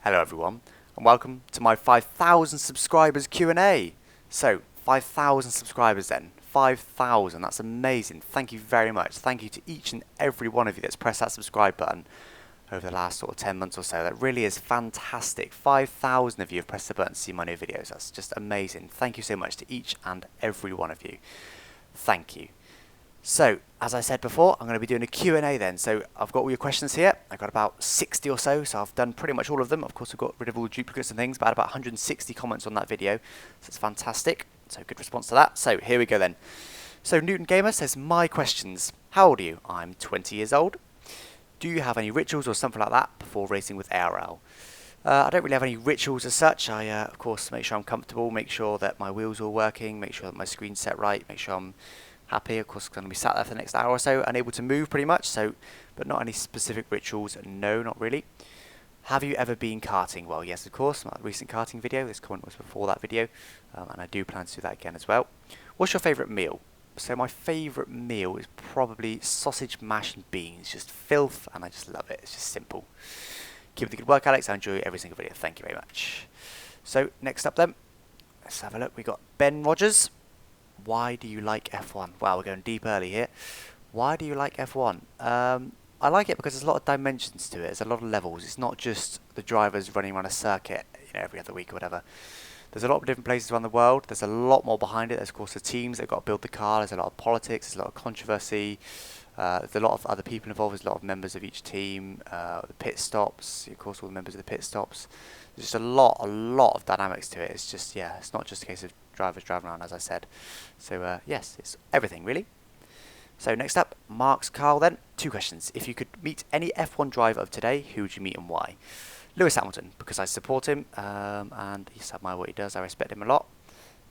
Hello everyone, and welcome to my 5,000 subscribers Q&A. So, 5,000 subscribers then. 5,000, that's amazing. Thank you very much. Thank you to each and every one of you that's pressed that subscribe button over the last sort of 10 months or so. That really is fantastic. 5,000 of you have pressed the button to see my new videos. That's just amazing. Thank you so much to each and every one of you. Thank you. So, as I said before, I'm going to be doing a Q&A then. So, I've got all your questions here. I've got about 60 or so I've done pretty much all of them. Of course, I've got rid of all the duplicates and things, but I had about 160 comments on that video. So, it's fantastic. So, good response to that. So, here we go then. So, Newton Gamer says, my questions. How old are you? I'm 20 years old. Do you have any rituals or something like that before racing with ARL? I don't really have any rituals as such. I, of course, make sure I'm comfortable, make sure that my wheels are all working, make sure that my screen's set right, make sure I'm happy. Of course, I'm going to be sat there for the next hour or so, unable to move pretty much, so, but not any specific rituals, no, not really. Have you ever been karting? Well, yes, of course, my recent karting video, this comment was before that video, and I do plan to do that again as well. What's your favourite meal? So my favourite meal is probably sausage, mash and beans, just filth, and I just love it, it's just simple. Keep up the good work, Alex, I enjoy every single video, thank you very much. So, next up then, let's have a look, we got Ben Rogers. Why do you like F1? Wow, we're going deep early here. Why do you like F1? I like it because there's a lot of dimensions to it. There's a lot of levels. It's not just the drivers running around a circuit, every other week or whatever. There's a lot of different places around the world. There's a lot more behind it. There's, of course, the teams that have got to build the car. There's a lot of politics. There's a lot of controversy. There's a lot of other people involved. There's a lot of members of each team. The pit stops. Of course, all the members of the pit stops. There's just a lot of dynamics to it. It's just, yeah, it's not just a case of drivers driving around, as I said. So, yes, it's everything, really. So, next up, Mark's Carl then. 2 questions. If you could meet any F1 driver of today, who would you meet and why? Lewis Hamilton, because I support him, and he's admire what he does. I respect him a lot.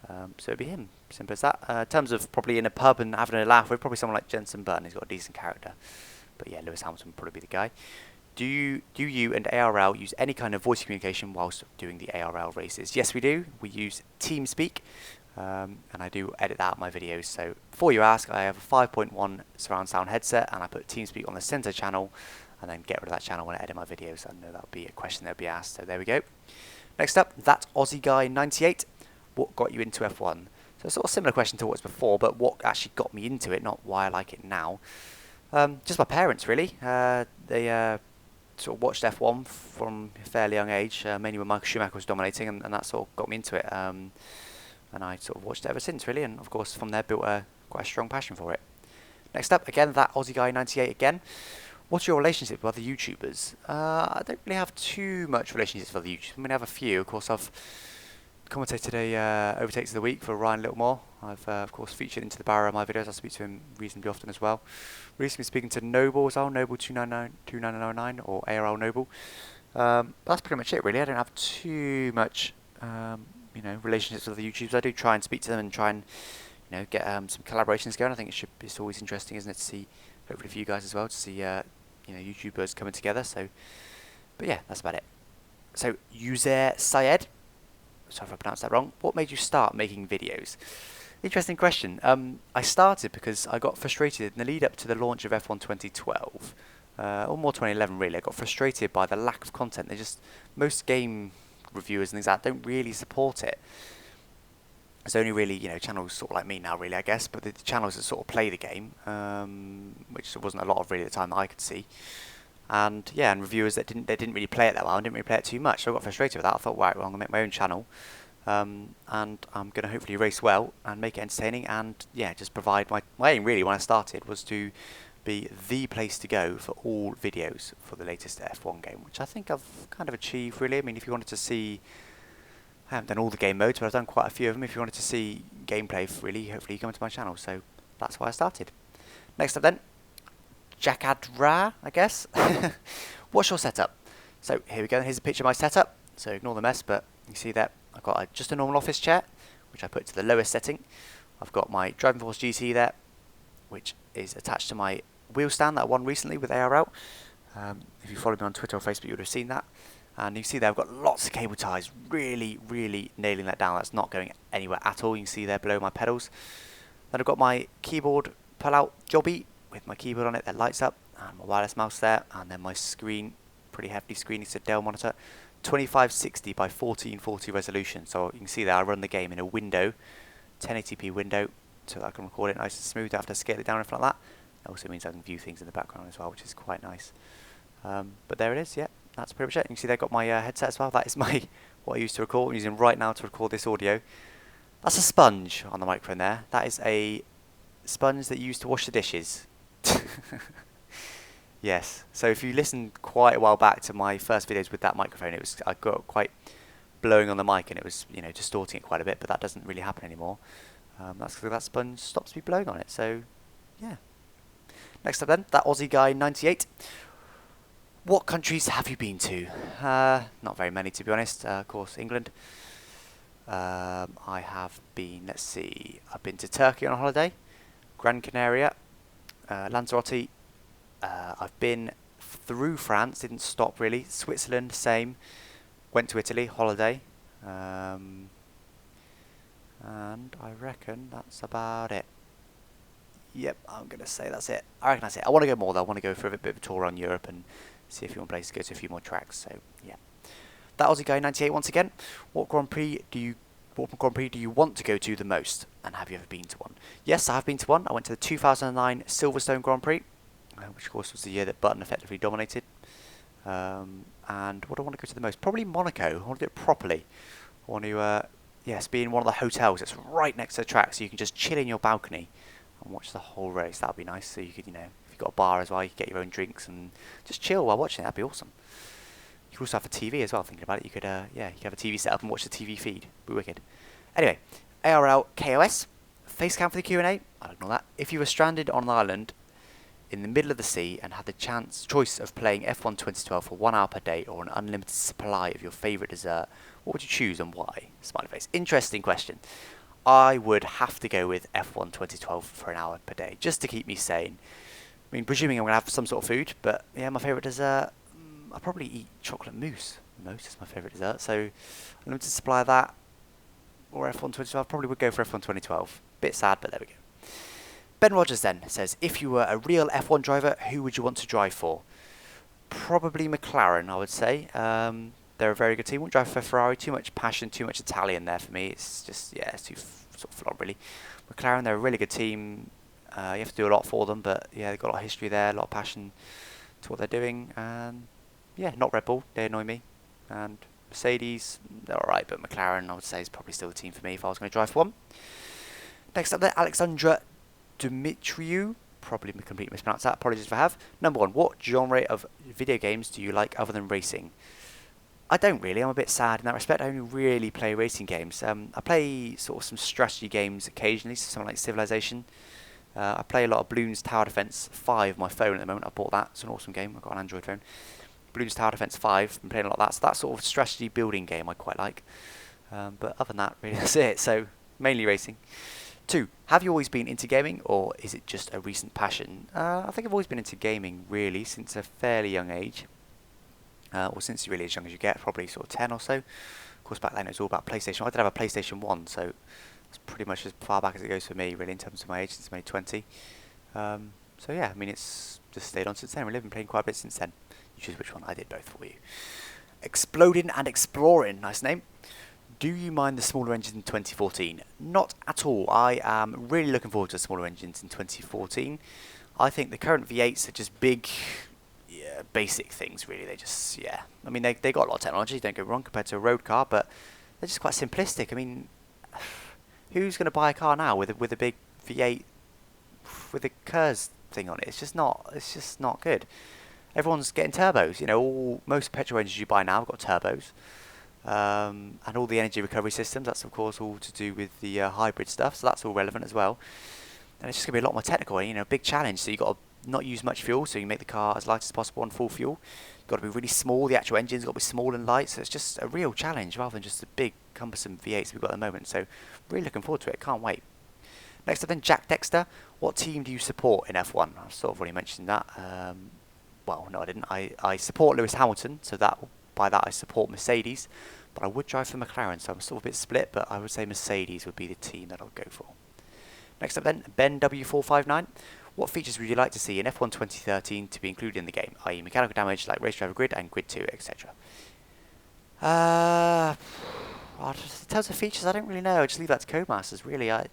So it'd be him. Simple as that. In terms of probably in a pub and having a laugh with, probably someone like Jensen Button. He's got a decent character. But yeah, Lewis Hamilton would probably be the guy. Do you and ARL use any kind of voice communication whilst doing the ARL races? Yes, we do. We use TeamSpeak, and I do edit that out of my videos. So before you ask, I have a 5.1 surround sound headset, and I put TeamSpeak on the center channel, and then get rid of that channel when I edit my videos. I know that'll be a question that'll be asked. So there we go. Next up, that Aussie guy 98. What got you into F1? So sort of similar question to what was before, but what actually got me into it, not why I like it now. Just my parents, really. They sort of watched F1 from a fairly young age, mainly when Michael Schumacher was dominating, and that sort of got me into it. And I sort of watched it ever since, really, and of course from there built quite a strong passion for it. Next up, again, that Aussie guy 98 again. What's your relationship with other YouTubers? I don't really have too much relationships with other YouTubers. I mean, I have a few. Of course, I've commentated a Overtakes of the Week for Ryan Littlemore. I've, of course, featured into the barrow of my videos. I speak to him reasonably often as well. Recently speaking to Noble as well, Noble2999 or ARL Noble. But that's pretty much it, really. I don't have too much, relationships with other YouTubers. I do try and speak to them and try and, get some collaborations going. I think it's always interesting, isn't it, to see, hopefully for you guys as well, to see, YouTubers coming together. So, but yeah, that's about it. So, Uzair Syed. Sorry if I pronounced that wrong. What made you start making videos? Interesting question. I started because I got frustrated in the lead up to the launch of F1 2012, or more 2011 really. I got frustrated by the lack of content. Most game reviewers and things like that don't really support it. There's only really, channels sort of like me now really, I guess, but the channels that sort of play the game, which there wasn't a lot of really at the time that I could see. And yeah, and reviewers that didn't really play it that well and didn't really play it too much. So I got frustrated with that. I thought, right, well, I'm gonna make my own channel, and I'm gonna hopefully race well and make it entertaining. And yeah, just provide my aim really when I started was to be the place to go for all videos for the latest F1 game, which I think I've kind of achieved really. I mean, if you wanted to see, I haven't done all the game modes, but I've done quite a few of them. If you wanted to see gameplay, really, hopefully you come to my channel. So that's why I started. Next up then. Jakadra, I guess. What's your setup? So here we go. Here's a picture of my setup. So ignore the mess, but you see that I've got just a normal office chair, which I put to the lowest setting. I've got my Driving Force GT there, which is attached to my wheel stand that I won recently with ARL. If you follow me on Twitter or Facebook, you would have seen that. And you see there I've got lots of cable ties, really nailing that down. That's not going anywhere at all. You can see there below my pedals. Then I've got my keyboard pull-out jobby with my keyboard on it that lights up, and my wireless mouse there, and then my screen, pretty hefty screen, it's a Dell monitor. 2560 by 1440 resolution. So you can see there I run the game in a window, 1080p window, so that I can record it nice and smooth. I have to scale it down or anything like that. It also means I can view things in the background as well, which is quite nice. But there it is, yeah, that's pretty much it. You can see they've got my headset as well. That is my what I use to record. I'm using right now to record this audio. That's a sponge on the microphone there. That is a sponge that you use to wash the dishes. Yes, so if you listened quite a while back to my first videos with that microphone, I got quite blowing on the mic and it was, you know, distorting it quite a bit, but that doesn't really happen anymore. That's because that sponge stops me blowing on it, so yeah. Next up then, that Aussie guy 98. What countries have you been to? Not very many, to be honest. Of course, England. I have been, let's see, I've been to Turkey on a holiday, Gran Canaria, Lanzarote. I've been through France, didn't stop really. Switzerland, same. Went to Italy, holiday. And I reckon that's about it. Yep, I'm going to say that's it. I reckon that's it. I want to go more though. I want to go for a bit of a tour around Europe and see a few more places, go to a few more tracks. So, yeah. That Aussie guy 98 once again. What Grand Prix do you want to go to the most? And have you ever been to one? Yes, I have been to one. I went to the 2009 Silverstone Grand Prix, which of course was the year that Button effectively dominated. And what do I want to go to the most? Probably Monaco. I want to do it properly. I want to, yes, be in one of the hotels that's right next to the track, so you can just chill in your balcony and watch the whole race. That would be nice. So you could, you know, if you've got a bar as well, you could get your own drinks and just chill while watching it. That'd be awesome. You could also have a TV as well, thinking about it. You could, yeah, you could have a TV set up and watch the TV feed. Be wicked. Anyway, ARL KOS. Face cam for the Q&A. I'll ignore that. If you were stranded on an island in the middle of the sea and had the choice of playing F1 2012 for 1 hour per day or an unlimited supply of your favourite dessert, what would you choose and why? Smiley face. Interesting question. I would have to go with F1 2012 for an hour per day, just to keep me sane. I mean, presuming I'm going to have some sort of food, but yeah, my favourite dessert, I'll probably eat chocolate mousse. Mousse is my favourite dessert, so unlimited supply of that, or F1 2012, probably would go for F1 2012. Bit sad, but there we go. Ben Rogers then says, if you were a real F1 driver, who would you want to drive for? Probably McLaren, I would say. They're a very good team. Wouldn't drive for Ferrari. Too much passion, too much Italian there for me. It's just, yeah, it's too sort of full on, really. McLaren, they're a really good team. You have to do a lot for them, but yeah, they've got a lot of history there, a lot of passion to what they're doing. And yeah, not Red Bull. They annoy me. And Mercedes, they're alright, but McLaren, I would say, is probably still the team for me if I was going to drive for one. Next up there, Alexandra Dimitriou, probably completely mispronounced that, apologies if I have. Number 1, what genre of video games do you like other than racing? I don't really, I'm a bit sad in that respect. I only really play racing games. I play sort of some strategy games occasionally, so something like Civilization. I play a lot of Bloons Tower Defense 5 on my phone at the moment. I bought that, it's an awesome game, I've got an Android phone. Bloons Tower Defense 5, been playing a lot of that, so that sort of strategy building game I quite like. But other than that, really, that's it, so mainly racing. 2, have you always been into gaming, or is it just a recent passion? I think I've always been into gaming, really, since a fairly young age. Or since really as young as you get, probably sort of 10 or so. Of course, back then it was all about PlayStation. I did have a PlayStation 1, so it's pretty much as far back as it goes for me, really, in terms of my age, since I'm only 20. So yeah, I mean, it's just stayed on since then. We've been playing quite a bit since then. You choose which one. I did both for you. Exploding and Exploring, nice name. Do you mind the smaller engines in 2014? Not at all. I am really looking forward to the smaller engines in 2014. I think the current V8s are just big, yeah, basic things, really. They just, yeah. I mean, they got a lot of technology, don't get me wrong, compared to a road car, but they're just quite simplistic. I mean, who's going to buy a car now with a big V8 with a KERS thing on it? It's just not good. Everyone's getting turbos. You know, most petrol engines you buy now have got turbos. And all the energy recovery systems, that's of course all to do with the hybrid stuff, so that's all relevant as well. And it's just going to be a lot more technical, you know, big challenge, so you've got to not use much fuel, so you make the car as light as possible on full fuel. You've got to be really small, the actual engine's got to be small and light, so it's just a real challenge rather than just the big cumbersome V8s we've got at the moment, so really looking forward to it, can't wait. Next up then, Jack Dexter, what team do you support in F1? I've sort of already mentioned that. Well, no I didn't, I support Lewis Hamilton, so by that I support Mercedes. But I would drive for McLaren, so I'm sort of a bit split, but I would say Mercedes would be the team that I'll go for. Next up then, Ben W459. What features would you like to see in F1 2013 to be included in the game, i.e. mechanical damage like Race Driver Grid and Grid 2, etc.? In terms of features, I don't really know. I just leave that to Codemasters, really. I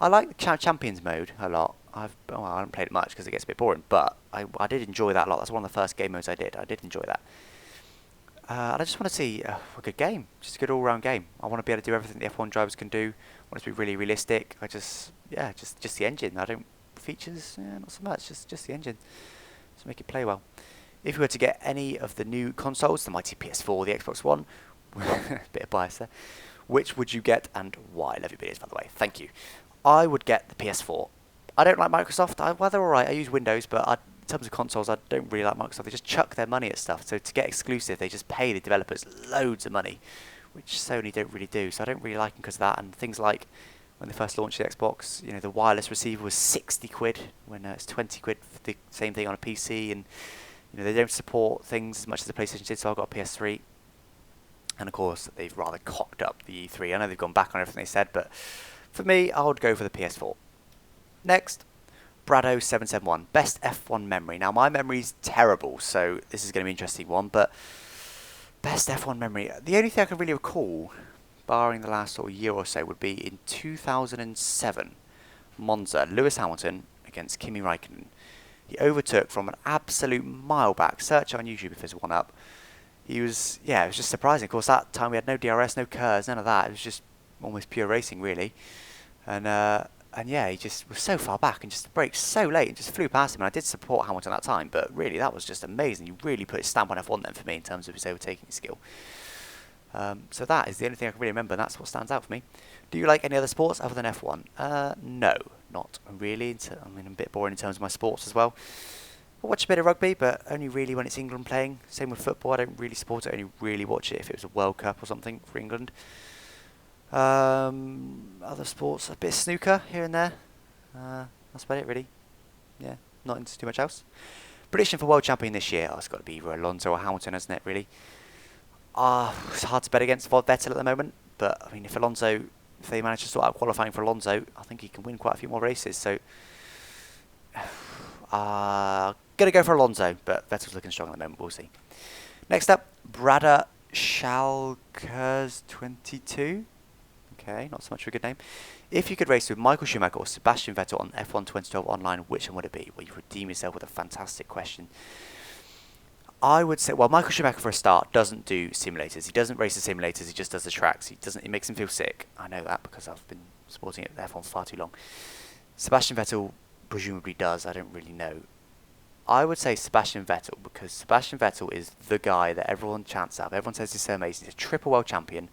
like the Champions mode a lot. Well, I haven't played it much because it gets a bit boring, but I did enjoy that a lot. That's one of the first game modes I did. I did enjoy that. And I just want to see a good game, just a good all-round game. I want to be able to do everything the F1 drivers can do. I want it to be really realistic. Just the engine. Features, not so much. Just the engine. Just make it play well. If you were to get any of the new consoles, the mighty PS4, the Xbox One, bit of bias there, which would you get and why? Love your videos, by the way. Thank you. I would get the PS4. I don't like Microsoft. Well, they're alright. I use Windows, but in terms of consoles, I don't really like Microsoft. They just chuck their money at stuff. So to get exclusive, they just pay the developers loads of money, which Sony don't really do. So I don't really like them because of that. And things like when they first launched the Xbox, the wireless receiver was 60 quid when it's 20 quid for the same thing on a PC. And they don't support things as much as the PlayStation did. So I got a PS3. And of course, they've rather cocked up the E3. I know they've gone back on everything they said, but for me, I would go for the PS4. Next, Brado 771, best F1 memory. Now, my memory's terrible, so this is going to be an interesting one, but best F1 memory. The only thing I can really recall, barring the last sort of year or so, would be in 2007, Monza, Lewis Hamilton against Kimi Raikkonen. He overtook from an absolute mile back. Search on YouTube if there's one up. It was just surprising. Of course, that time we had no DRS, no curves, none of that. It was just almost pure racing, really. And yeah, he just was so far back and just braked so late and just flew past him. And I did support Hamilton at that time, but really, that was just amazing. He really put his stamp on F1 then for me in terms of his overtaking skill. So that is the only thing I can really remember, and that's what stands out for me. Do you like any other sports other than F1? No, not really. I'm a bit boring in terms of my sports as well. I watch a bit of rugby, but only really when it's England playing. Same with football. I don't really support it. I only really watch it if it was a World Cup or something for England. Other sports, a bit of snooker here and there. That's about it, really. Yeah, not into too much else. Prediction for world champion this year. It's got to be either Alonso or Hamilton, hasn't it, really? It's hard to bet against Vettel at the moment, but I mean, if they manage to sort out qualifying for Alonso, I think he can win quite a few more races. So, gonna go for Alonso, but Vettel's looking strong at the moment. We'll see. Next up, Brada Schalkers 22. Okay, not so much of a good name. If you could race with Michael Schumacher or Sebastian Vettel on F1 2012 online, which one would it be? Well, you redeem yourself with a fantastic question. I would say, well, Michael Schumacher for a start doesn't do simulators. He doesn't race the simulators. He just does the tracks. It makes him feel sick. I know that because I've been supporting it F1 for far too long. Sebastian Vettel presumably does. I don't really know. I would say Sebastian Vettel because Sebastian Vettel is the guy that everyone chants up. Everyone says he's so amazing. He's a triple world champion.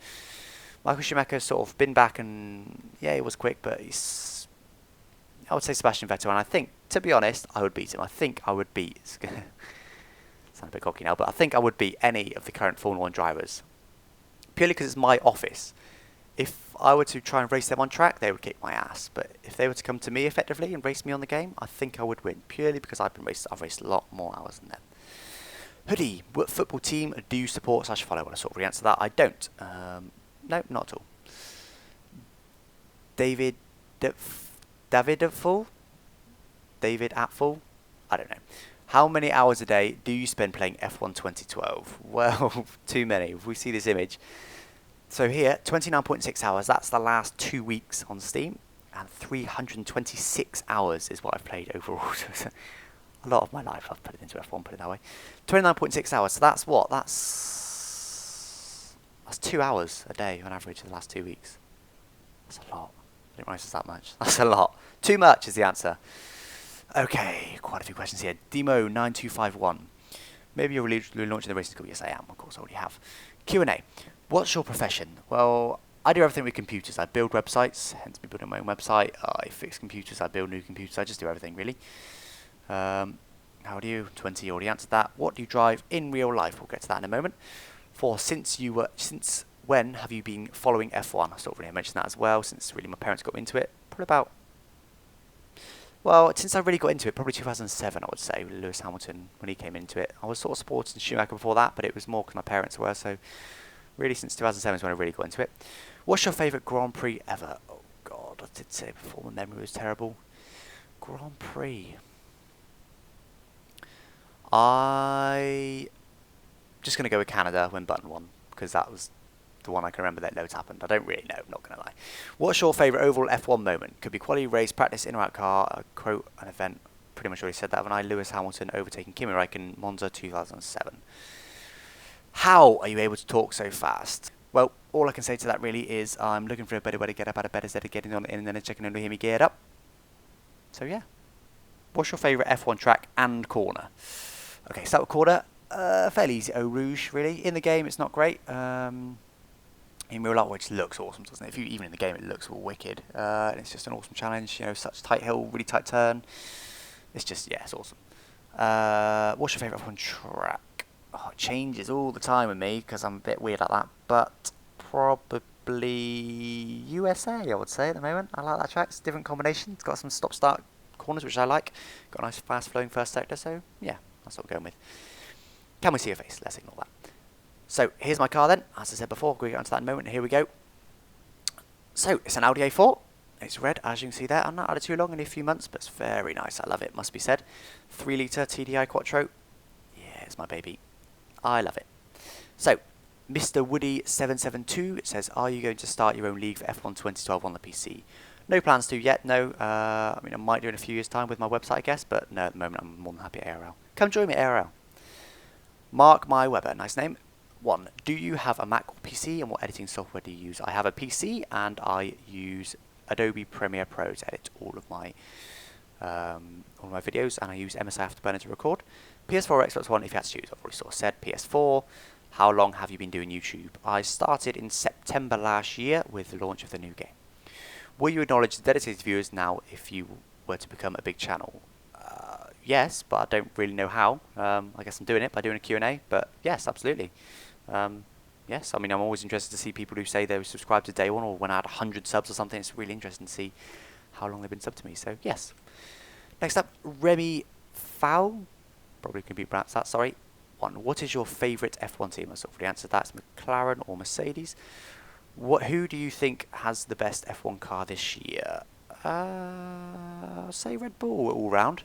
Michael Schumacher's sort of been back and, yeah, he was quick, but I would say Sebastian Vettel, and I think, to be honest, I would beat him. I think I would beat, sound a bit cocky now, but I think I would beat any of the current Formula 1 drivers. Purely because it's my office. If I were to try and race them on track, they would kick my ass. But if they were to come to me effectively and race me on the game, I think I would win. Purely because I've raced a lot more hours than them. Hoodie, what football team do you support / follow? I want to sort of re-answer that. I don't. No, not at all. David Atfull? I don't know. How many hours a day do you spend playing F1 2012? Well, too many. If we see this image. So here, 29.6 hours. That's the last 2 weeks on Steam. And 326 hours is what I've played overall. A lot of my life I've put it into F1, put it that way. 29.6 hours. So that's what? That's 2 hours a day on average for the last 2 weeks. That's a lot. I didn't realise it's that much. That's a lot. Too much is the answer. Okay, quite a few questions here. Demo9251. Maybe you're launching the racing school. Yes, I am. Of course, I already have. Q&A. What's your profession? Well, I do everything with computers. I build websites, hence me building my own website. I fix computers. I build new computers. I just do everything, really. How do you? 20, you already answered that. What do you drive in real life? We'll get to that in a moment. Since when have you been following F1? I sort of really mentioned that as well, since really my parents got into it. Since I really got into it, probably 2007, I would say, with Lewis Hamilton, when he came into it. I was sort of supporting Schumacher before that, but it was more because my parents were, so really since 2007 is when I really got into it. What's your favourite Grand Prix ever? Oh God, I did say before, my memory was terrible. Grand Prix. Just going to go with Canada when Button won. because that was the one I can remember that loads happened. I don't really know, I'm not going to lie. What's your favourite overall F1 moment? Could be quality, race, practice, in or out car, a quote, an event. Pretty much already said that, haven't I? Lewis Hamilton overtaking Kimi Räikkönen, Monza 2007. How are you able to talk so fast? Well, all I can say to that really is I'm looking for a better way to get up out of bed instead of getting on the internet and checking in to hear me geared up. So yeah. What's your favourite F1 track and corner? Okay, start with corner. Fairly easy. Eau Rouge, really. In the game, it's not great. In real life, which looks awesome, doesn't it? Even in the game, it looks wicked. And it's just an awesome challenge. You know, such tight hill, really tight turn. It's just, yeah, it's awesome. What's your favourite F1 track? Oh, it changes all the time with me because I'm a bit weird like that. But probably USA, I would say, at the moment. I like that track. It's a different combination. It's got some stop-start corners, which I like. Got a nice, fast-flowing first sector. So, yeah, that's what we're going with. Can we see your face? Let's ignore that. So, here's my car then. As I said before, we'll get onto that in a moment. Here we go. So, it's an Audi A4. It's red, as you can see there. I've not had it too long, only a few months, but it's very nice. I love it, must be said. 3 litre TDI Quattro. Yeah, it's my baby. I love it. So, Mr. Woody 772 says, are you going to start your own league for F1 2012 on the PC? No plans to yet, no. I mean, I might do in a few years' time with my website, I guess, but no, at the moment I'm more than happy at ARL. Come join me at ARL. Mark My Weber, nice name. 1. Do you have a Mac or PC, and what editing software do you use? I have a PC, and I use Adobe Premiere Pro to edit all of my videos, and I use MSI Afterburner to record. PS4 or Xbox One if you had to choose. I've already sort of said PS4. How long have you been doing YouTube? I started in September last year with the launch of the new game. Will you acknowledge the dedicated viewers now if you were to become a big channel? Yes, but I don't really know how. I guess I'm doing it by doing a Q&A, but yes, absolutely. Yes, I mean, I'm always interested to see people who say they were subscribed to day one or when I had 100 subs or something. It's really interesting to see how long they've been subbed to me, so yes. Next up, Remy Fowl. Probably can be pronounced that, sorry. 1. What is your favourite F1 team? I sort of already answered that. It's McLaren or Mercedes. Who do you think has the best F1 car this year? I'll say Red Bull all round.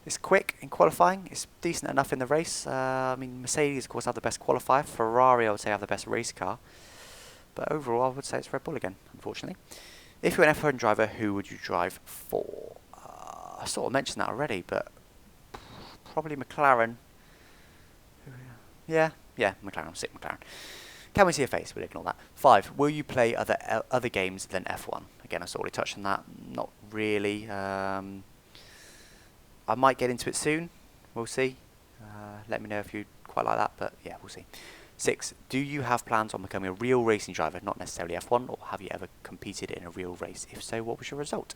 It's quick in qualifying. It's decent enough in the race. I mean, Mercedes, of course, have the best qualifier. Ferrari, I would say, have the best race car. But overall, I would say it's Red Bull again, unfortunately. If you're an F1 driver, who would you drive for? I sort of mentioned that already, but probably McLaren. Yeah, McLaren. I'll stick McLaren. Can we see a face? We'll ignore that. 5. Will you play other games than F1? Again, I sort of already touched on that. Not really. I might get into it soon. We'll see. Let me know if you quite like that, but yeah, we'll see. 6. Do you have plans on becoming a real racing driver, not necessarily F1, or have you ever competed in a real race? If so, what was your result?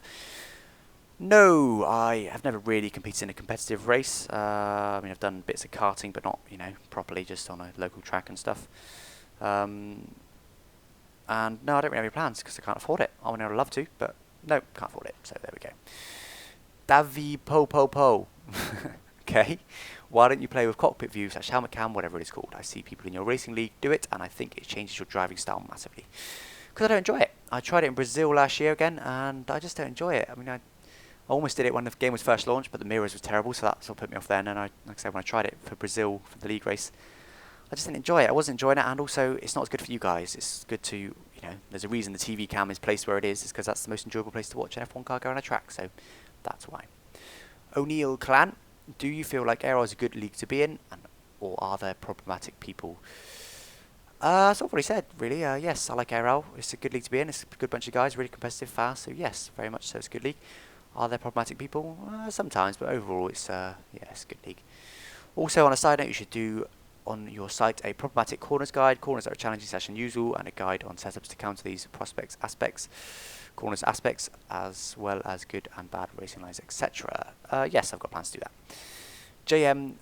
No, I have never really competed in a competitive race. I mean, I've done bits of karting, but not, you know, properly, just on a local track and stuff. And no, I don't really have any plans because I can't afford it. I mean, I'd love to, but no, can't afford it. So there we go. Davi Po. Okay. Why don't you play with cockpit view / helmet cam, whatever it is called? I see people in your racing league do it, and I think it changes your driving style massively. Because I don't enjoy it. I tried it in Brazil last year again, and I just don't enjoy it. I mean, I almost did it when the game was first launched, but the mirrors was terrible, so that sort of put me off then. And like I said, when I tried it for Brazil for the league race, I just didn't enjoy it. I wasn't enjoying it, and also it's not as good for you guys. It's good to, you know, there's a reason the TV cam is placed where it is because that's the most enjoyable place to watch an F1 car go on a track. So that's why. O'Neill Clan, do you feel like ARL is a good league to be in, or are there problematic people? So I've already said, really. Yes, I like ARL. It's a good league to be in. It's a good bunch of guys, really competitive, fast. So yes, very much so. It's a good league. Are there problematic people? Sometimes, but overall, it's it's a good league. Also, on a side note, you should do on your site a problematic corners guide, corners that are challenging / unusual, and a guide on setups to counter these corners aspects, as well as good and bad racing lines, etc. Yes, I've got plans to do that. JM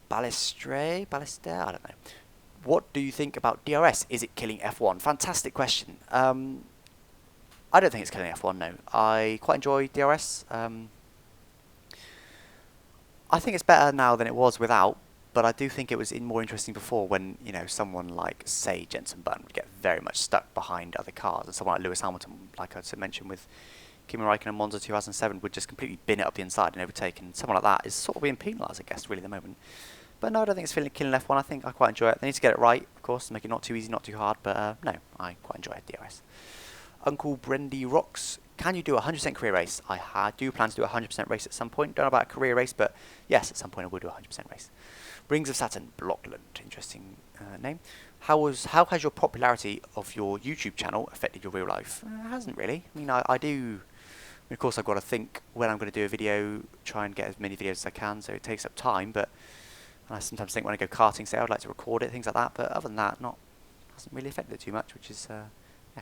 Balestre, I don't know. What do you think about DRS? Is it killing F1? Fantastic question. I don't think it's killing F1, no. I quite enjoy DRS. I think it's better now than it was without, but I do think it was more interesting before when, you know, someone like, say, Jenson Button would get very much stuck behind other cars, and someone like Lewis Hamilton, like I mentioned with Kimi Räikkönen and Monza 2007, would just completely bin it up the inside and overtake, and someone like that is sort of being penalised, I guess, really, at the moment. But no, I don't think it's feeling killing F1. I think I quite enjoy it. They need to get it right, of course, to make it not too easy, not too hard. But no, I quite enjoy it, DRS. Uncle Brendy rocks. Can you do a 100% career race? I do plan to do a 100% race at some point. Don't know about a career race, but yes, at some point I will do a 100% race. Rings of Saturn, Blockland. Interesting name. How has your popularity of your YouTube channel affected your real life? It hasn't really. I mean, I do. Of course, I've got to think when I'm going to do a video, try and get as many videos as I can, so it takes up time. But I sometimes think when I go karting, say I'd like to record it, things like that. But other than that, hasn't really affected it too much, which is yeah,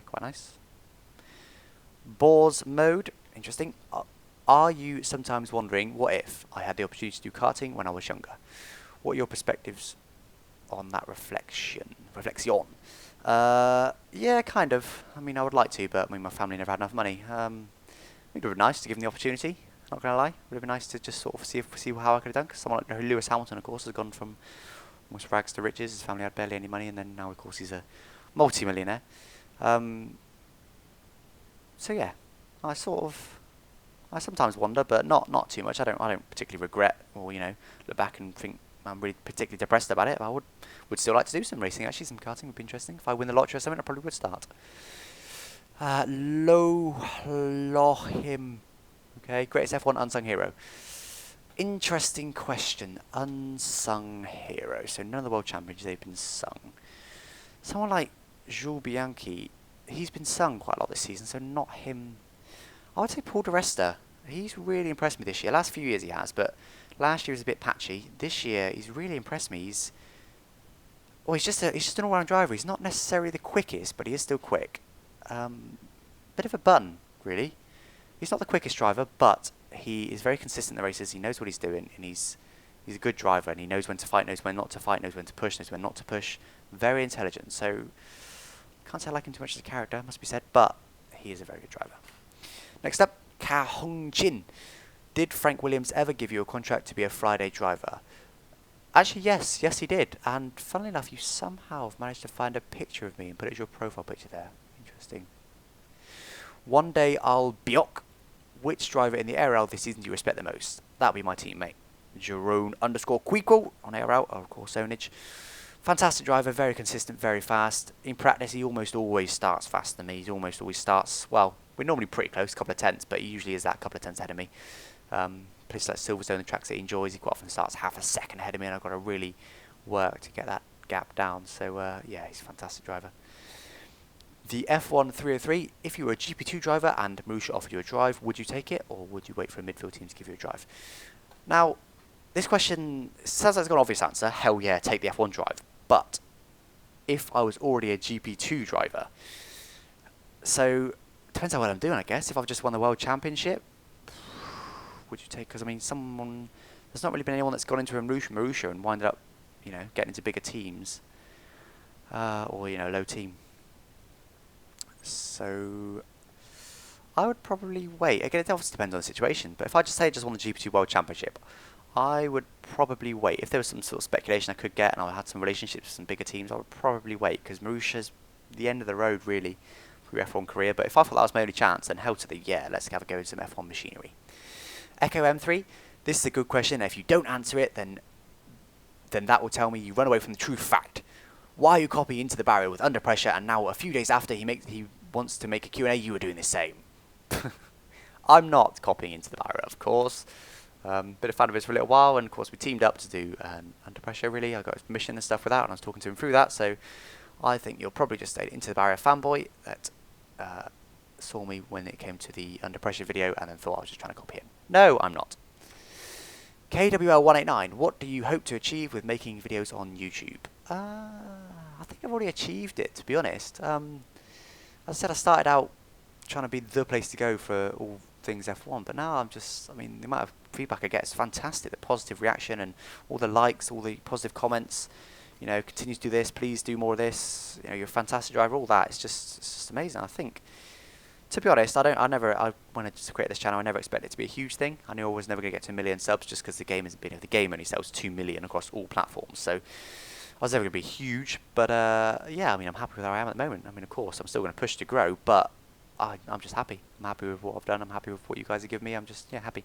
quite nice. Boars mode, interesting. Are you sometimes wondering, what if I had the opportunity to do karting when I was younger? What are your perspectives on that reflection? Yeah, kind of. I mean, I would like to, but I mean, my family never had enough money. It would have been nice to give them the opportunity. Not gonna lie, it would have been nice to just sort of see how I could have done. Because someone like Lewis Hamilton, of course, has gone from almost rags to riches. His family had barely any money, and then now, of course, he's a multi-millionaire. So yeah, I sometimes wonder, but not too much. I don't particularly regret or look back and think I'm really particularly depressed about it. But I would still like to do some racing. Actually, some karting would be interesting. If I win the lottery or something, I probably would start. Lohim. Okay, greatest F1 unsung hero. Interesting question. Unsung hero. So none of the world champions, they've been sung. Someone like Jules Bianchi, he's been sung quite a lot this season, so not him. I would say Paul di Resta. He's really impressed me this year. Last few years he has, but last year was a bit patchy. This year he's really impressed me. He's just an all-round driver. He's not necessarily the quickest, but he is still quick. Bit of a bun, really. He's not the quickest driver, but he is very consistent in the races. He knows what he's doing, and he's a good driver, and he knows when to fight, knows when not to fight, knows when to push, knows when not to push. Very intelligent. So can't say I like him too much as a character, must be said, but he is a very good driver. Next up, Ka Hong Jin. Did Frank Williams ever give you a contract to be a Friday driver? Actually, yes he did. And funnily enough, you somehow have managed to find a picture of me and put it as your profile picture there. Interesting. One day I'll Biok. Which driver in the ARL this season do you respect the most? That'll be my teammate, Jerome_Quico on ARL, of course, Ownage. Fantastic driver, very consistent, very fast. In practice, he almost always starts faster than me. He almost always starts, well, we're normally pretty close, a couple of tenths, but he usually is that couple of tenths ahead of me. Places like Silverstone, the tracks that he enjoys, he quite often starts half a second ahead of me, and I've got to really work to get that gap down. So, yeah, he's a fantastic driver. The F1 303, if you were a GP2 driver and Marussia offered you a drive, would you take it, or would you wait for a midfield team to give you a drive? Now, this question sounds like it's got an obvious answer. Hell yeah, take the F1 drive. But if I was already a GP2 driver, so depends how well I'm doing, I guess. If I've just won the World Championship, would you take? Because I mean, there's not really been anyone that's gone into a Marussia and winded up, getting into bigger teams, or low team. So I would probably wait. Again, it obviously depends on the situation. But if I just won the GP2 World Championship, I would probably wait. If there was some sort of speculation I could get and I had some relationships with some bigger teams, I would probably wait, because Marussia's the end of the road, really, for your F1 career. But if I thought that was my only chance, then hell to the yeah, let's have a go with some F1 machinery. Echo M3, this is a good question. If you don't answer it, then that will tell me you run away from the true fact. Why are you copying Into the Barrier with Under Pressure, and now a few days after he wants to make a Q&A, you were doing the same? I'm not copying Into the Barrier, of course. Been a fan of his for a little while, and of course we teamed up to do Under Pressure, really. I got his permission and stuff with that, and I was talking to him through that, so I think you're probably just an Into the Barrier fanboy that saw me when it came to the Under Pressure video and then thought I was just trying to copy him. No, I'm not. KWL189, what do you hope to achieve with making videos on YouTube? I think I've already achieved it, to be honest. As I said, I started out trying to be the place to go for all things F1, but now the amount of feedback I get is fantastic. The positive reaction and all the likes, all the positive comments, continue to do this, please do more of this, you're a fantastic driver, all that. It's just amazing. I think, to be honest, when I just created this channel, I never expected it to be a huge thing. I knew I was never going to get to 1 million subs just because the game isn't big. The game only sells 2 million across all platforms, so I was never going to be huge. But yeah, I'm happy with where I am at the moment. Of course, I'm still going to push to grow, but I'm just happy. I'm happy with what I've done. I'm happy with what you guys have given me. I'm just happy.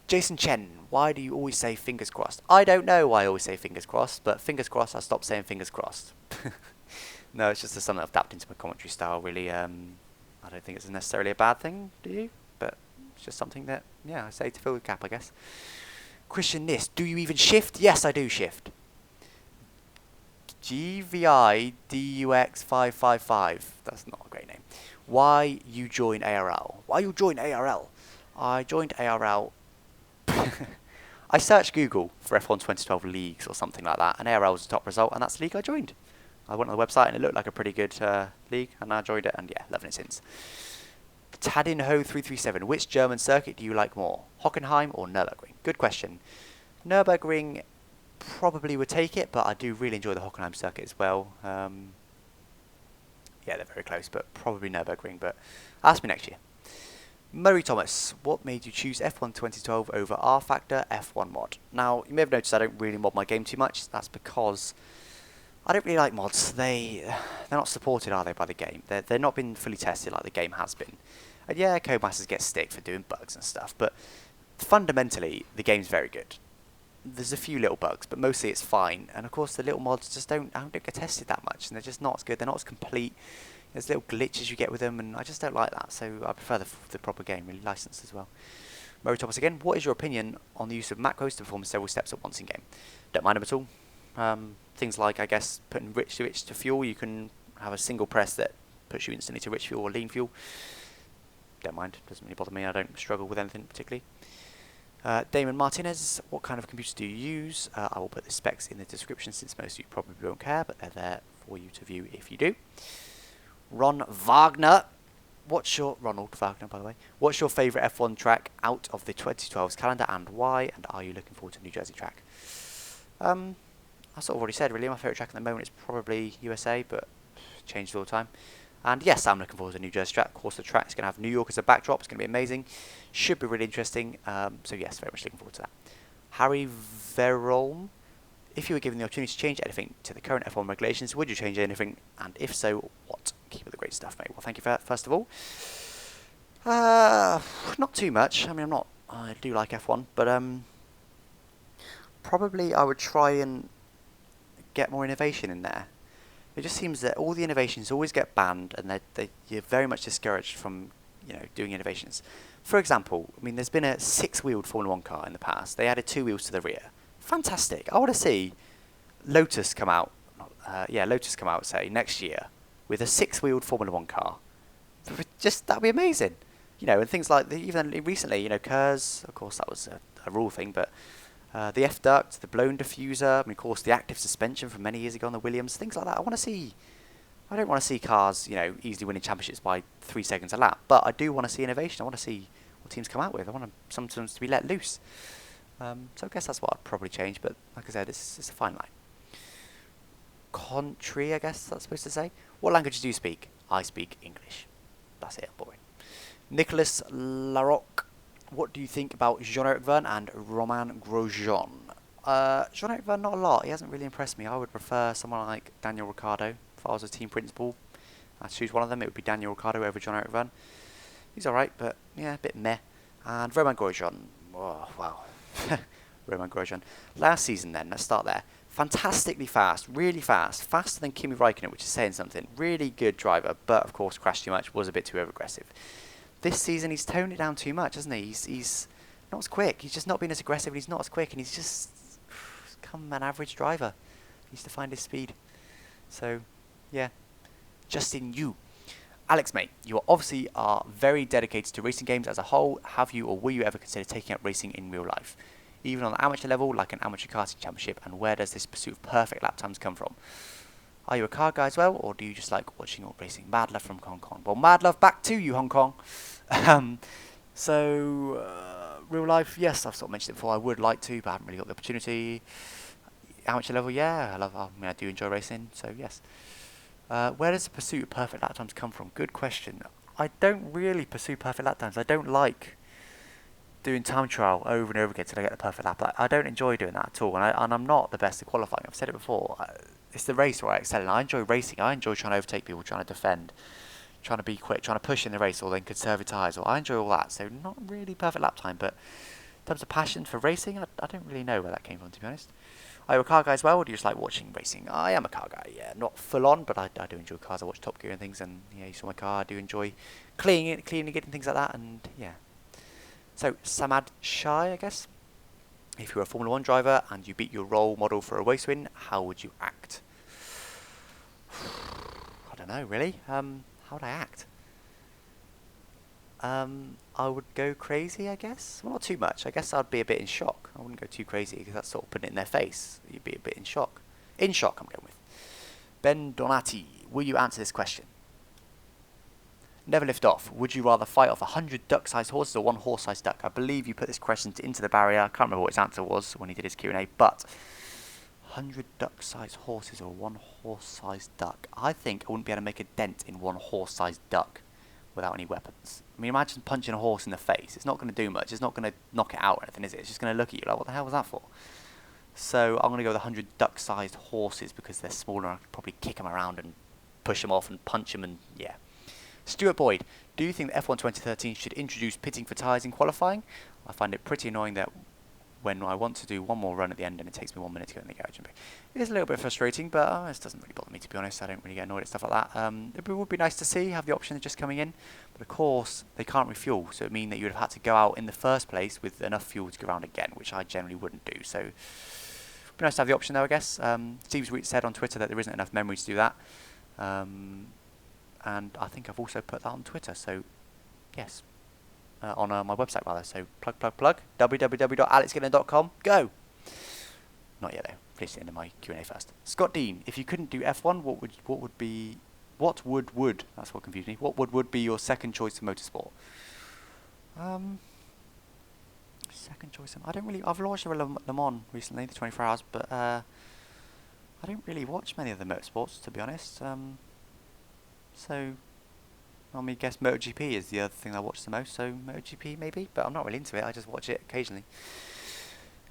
Jason Chen, why do you always say fingers crossed? I don't know why I always say fingers crossed, but fingers crossed, I stopped saying fingers crossed. No, it's just something I've adapted into my commentary style, really. I don't think it's necessarily a bad thing, do you? But it's just something that, yeah, I say to fill the gap, I guess. Christian Nist, do you even shift? Yes, I do shift. GVI DUX 555. That's not a great name. Why you join ARL? Why you join ARL? I joined ARL. I searched Google for F1 2012 leagues or something like that, and ARL was the top result, and that's the league I joined. I went on the website and it looked like a pretty good league, and I joined it, and yeah, loving it since. Tadinho337, which German circuit do you like more? Hockenheim or Nürburgring? Good question. Nürburgring probably would take it, but I do really enjoy the Hockenheim circuit as well. Yeah, they're very close, but probably Nürburgring, but ask me next year. Murray Thomas, what made you choose F1 2012 over R-Factor F1 mod? Now, you may have noticed I don't really mod my game too much. That's because I don't really like mods. They're not supported, are they, by the game? They're not been fully tested like the game has been. And yeah, Codemasters get stick for doing bugs and stuff, but fundamentally, the game's very good. There's a few little bugs, but mostly it's fine. And of course, the little mods just don't get tested that much, and they're just not as good. They're not as complete. There's little glitches you get with them, and I just don't like that. So I prefer the proper game, really licensed as well. Murray Thomas again. What is your opinion on the use of macros to perform several steps at once in game? Don't mind them at all. Things like, I guess, putting rich to fuel. You can have a single press that puts you instantly to rich fuel or lean fuel. Don't mind. Doesn't really bother me. I don't struggle with anything particularly. Damon Martinez, what kind of computer do you use? I will put the specs in the description since most of you probably won't care, but they're there for you to view if you do. Ron Wagner, Ronald Wagner, by the way, what's your favourite F1 track out of the 2012's calendar and why? And are you looking forward to New Jersey track? I sort of already said, really, my favourite track at the moment is probably USA, but changes all the time. And yes, I'm looking forward to New Jersey track. Of course, the track's going to have New York as a backdrop. It's going to be amazing. Should be really interesting. So yes, very much looking forward to that. Harry Verolm, if you were given the opportunity to change anything to the current F1 regulations, would you change anything? And if so, what? Keep up the great stuff, mate. Well, thank you for that, first of all. Not too much. I mean, I do like F1, but probably I would try and get more innovation in there. It just seems that all the innovations always get banned, and you're very much discouraged from doing innovations. For example, I mean, there's been a 6-wheeled Formula 1 car in the past. They added 2 wheels to the rear. Fantastic. I want to see Lotus come out. Lotus come out, say, next year with a 6-wheeled Formula 1 car. That'd be amazing. And things like even recently, Kurz, of course, that was a rule thing, but the F-duct, the blown diffuser, of course, the active suspension from many years ago on the Williams, things like that. I don't want to see cars, easily winning championships by 3 seconds a lap, but I do want to see innovation. I want to see what teams come out with. I want sometimes to be let loose. So I guess that's what I'd probably change, but like I said, it's a fine line. Country, I guess that's supposed to say. What language do you speak? I speak English. That's it, I'm boring. Nicholas Larocque, what do you think about Jean-Eric Verne and Romain Grosjean? Jean-Eric Verne, not a lot. He hasn't really impressed me. I would prefer someone like Daniel Ricciardo. If I was a team principal, I'd choose one of them. It would be Daniel Ricciardo over Jean-Eric Verne. He's alright, but yeah, a bit meh. And Romain Grosjean. Oh, wow. Romain Grosjean. Last season then, let's start there. Fantastically fast, really fast. Faster than Kimi Räikkönen, which is saying something. Really good driver, but of course crashed too much, was a bit too over-aggressive. This season he's toned it down too much, hasn't he? He's not as quick. He's just not been as aggressive, and he's not as quick, and he's just become an average driver. He needs to find his speed. So, yeah. Justin Yu. Alex, mate, you obviously are very dedicated to racing games as a whole. Have you or will you ever consider taking up racing in real life? Even on the amateur level, like an amateur karting championship, and where does this pursuit of perfect lap times come from? Are you a car guy as well, or do you just like watching or racing? Mad love from Hong Kong. Well, mad love back to you, Hong Kong. Real life, yes, I've sort of mentioned it before. I would like to, but I haven't really got the opportunity. Amateur level, yeah, I do enjoy racing, so yes. Where does the pursuit of perfect lap times come from? Good question. I don't really pursue perfect lap times. I don't like doing time trial over and over again till I get the perfect lap. I don't enjoy doing that at all, and I'm not the best at qualifying. I've said it before. It's the race where I excel, and I enjoy racing. I enjoy trying to overtake people, trying to defend, trying to be quick, trying to push in the race, or then conserve your tyres. I enjoy all that, so not really perfect lap time, but terms of passion for racing, I don't really know where that came from, to be honest. Are you a car guy as well, or do you just like watching racing? I am a car guy, yeah. Not full on, but I do enjoy cars. I watch Top Gear and things, and yeah, you saw my car. I do enjoy cleaning it and things like that, and yeah. So, Samad Shai, I guess. If you're a Formula 1 driver and you beat your role model for a race win, how would you act? I don't know, really. How would I act? I would go crazy, I guess. Well, not too much. I guess I'd be a bit in shock. I wouldn't go too crazy because that's sort of putting it in their face. You'd be a bit in shock. In shock, I'm going with. Ben Donati, will you answer this question? Never lift off. Would you rather fight off 100 duck-sized horses or one horse-sized duck? I believe you put this question into the barrier. I can't remember what his answer was when he did his Q&A, but 100 duck-sized horses or one horse-sized duck. I think I wouldn't be able to make a dent in one horse-sized duck without any weapons. I mean, imagine punching a horse in the face. It's not going to do much. It's not going to knock it out or anything, is it? It's just going to look at you like, what the hell was that for? So I'm going to go with 100 duck-sized horses because they're smaller and I could probably kick them around and push them off and punch them and, yeah. Stuart Boyd, do you think that F1 2013 should introduce pitting for tyres in qualifying? I find it pretty annoying that when I want to do one more run at the end and it takes me 1 minute to go in the garage and back. It is a little bit frustrating, but it doesn't really bother me, to be honest. I don't really get annoyed at stuff like that. It would be nice to see, have the option of just coming in, but of course they can't refuel, so it would mean that you would have had to go out in the first place with enough fuel to go around again, which I generally wouldn't do. So it would be nice to have the option though, I guess. Steve said on Twitter that there isn't enough memory to do that. And I think I've also put that on Twitter, so yes, on my website rather, so plug, www.alexgillen.com, go! Not yet though, please the end of my Q&A first. Scott Dean, if you couldn't do F1, what would, that's what confused me, what would be your second choice in motorsport? Second choice, I've watched Le Mans recently, the 24 hours, but I don't really watch many of the motorsports, to be honest. So, I mean, I guess MotoGP is the other thing I watch the most, so MotoGP maybe, but I'm not really into it, I just watch it occasionally.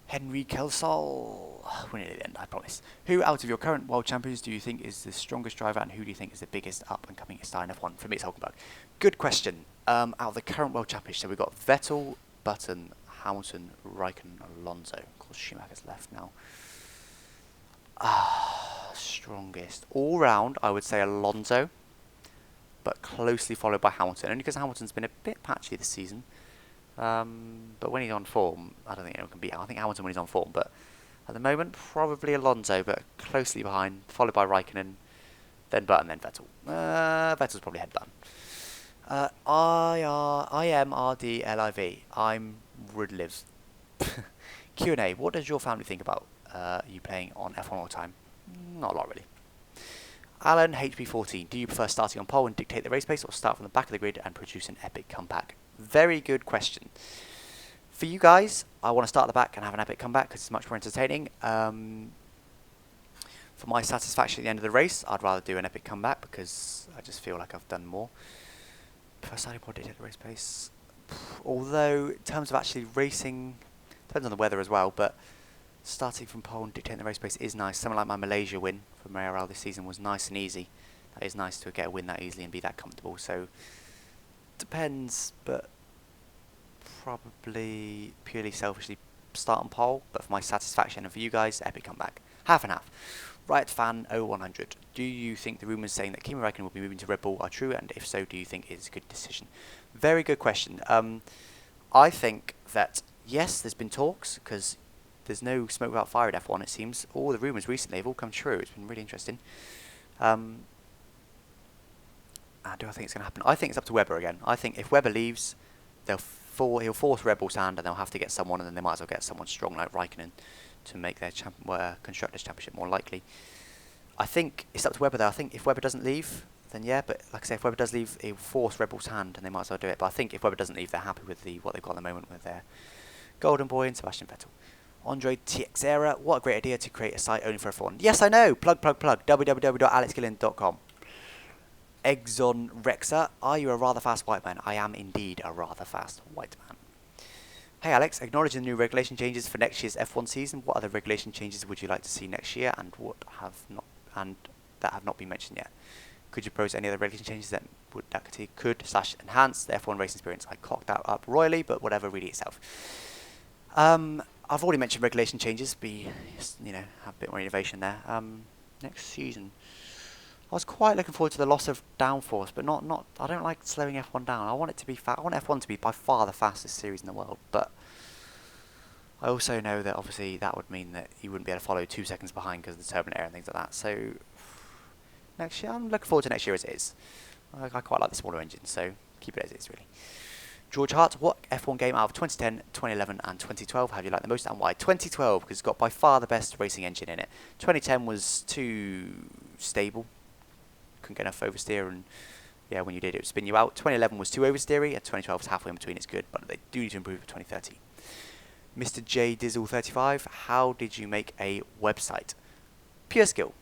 Henry Kelsall, we're nearly the end, I promise. Who out of your current world champions do you think is the strongest driver, and who do you think is the biggest up-and-coming star in F1? For me, it's Hulkenberg. Good question. Out of the current world champions, so we've got Vettel, Button, Hamilton, Raikkonen, Alonso. Of course, Schumacher's left now. Strongest. All round, I would say Alonso, but closely followed by Hamilton, only because Hamilton's been a bit patchy this season. But when he's on form, I don't think anyone can beat him. I think Hamilton when he's on form, but at the moment, probably Alonso, but closely behind, followed by Raikkonen, then Button, then Vettel. Vettel's probably head Button. IMRDLIV. I'm Rudliv. Q&A. What does your family think about you playing on F1 all the time? Not a lot, really. Alan HP14, do you prefer starting on pole and dictate the race pace, or start from the back of the grid and produce an epic comeback? Very good question. For you guys, I want to start at the back and have an epic comeback because it's much more entertaining. For my satisfaction at the end of the race, I'd rather do an epic comeback because I just feel like I've done more. Prefer starting pole, dictate the race pace. Although, in terms of actually racing, depends on the weather as well, but starting from pole and dictating the race pace is nice. Something like my Malaysia win from ARL this season was nice and easy. That is nice to get a win that easily and be that comfortable. So, depends, but probably purely selfishly start on pole. But for my satisfaction and for you guys, epic comeback. Half and half. Riot Fan 0100. Do you think the rumours saying that Kimi Räikkönen will be moving to Red Bull are true? And if so, do you think it's a good decision? Very good question. I think that, yes, there's been talks, because there's no smoke without fire at F1, it seems. All the rumours recently have all come true. It's been really interesting. Do I think it's going to happen? I think it's up to Webber again. I think if Webber leaves, he'll force Red Bull's hand, and they'll have to get someone, and then they might as well get someone strong like Raikkonen to make their Constructors' Championship more likely. I think it's up to Webber, though. I think if Webber doesn't leave, then yeah, but like I say, if Webber does leave, he'll force Red Bull's hand, and they might as well do it. But I think if Webber doesn't leave, they're happy with what they've got at the moment with their Golden Boy and Sebastian Vettel. Andre TXera, what a great idea to create a site only for F1. Yes, I know. Plug. www.alexgillen.com. Exon Rexa, are you a rather fast white man? I am indeed a rather fast white man. Hey Alex, acknowledging the new regulation changes for next year's F1 season, what other regulation changes would you like to see next year, and that have not been mentioned yet? Could you propose any other regulation changes that could /enhance the F1 racing experience? I cocked that up royally, but whatever, read it yourself. I've already mentioned regulation changes. Have a bit more innovation there. Next season, I was quite looking forward to the loss of downforce, but not. I don't like slowing F1 down. I want it to be I want F1 to be by far the fastest series in the world. But I also know that obviously that would mean that you wouldn't be able to follow 2 seconds behind because of the turbulent air and things like that. So next year, I'm looking forward to next year as it is. I quite like the smaller engine, so keep it as it is, really. George Hart, what F1 game out of 2010, 2011 and 2012 have you liked the most and why? 2012, because it's got by far the best racing engine in it. 2010 was too stable. Couldn't get enough oversteer, and yeah, when you did, it would spin you out. 2011 was too oversteery, and 2012 was halfway in between. It's good, but they do need to improve for 2013. Mr. J Dizzle35, how did you make a website? Pure skill.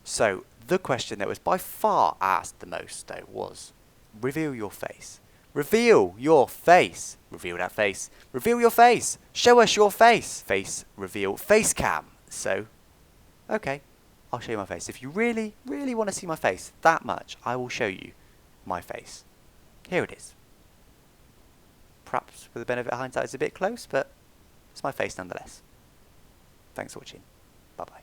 So, the question that was by far asked the most, though, was reveal your face. Reveal your face. Reveal that face. Reveal your face. Show us your face. Face reveal. Face cam. So, okay, I'll show you my face. If you really, really want to see my face that much, I will show you my face. Here it is. Perhaps with the benefit of hindsight, it's a bit close, but it's my face nonetheless. Thanks for watching. Bye-bye.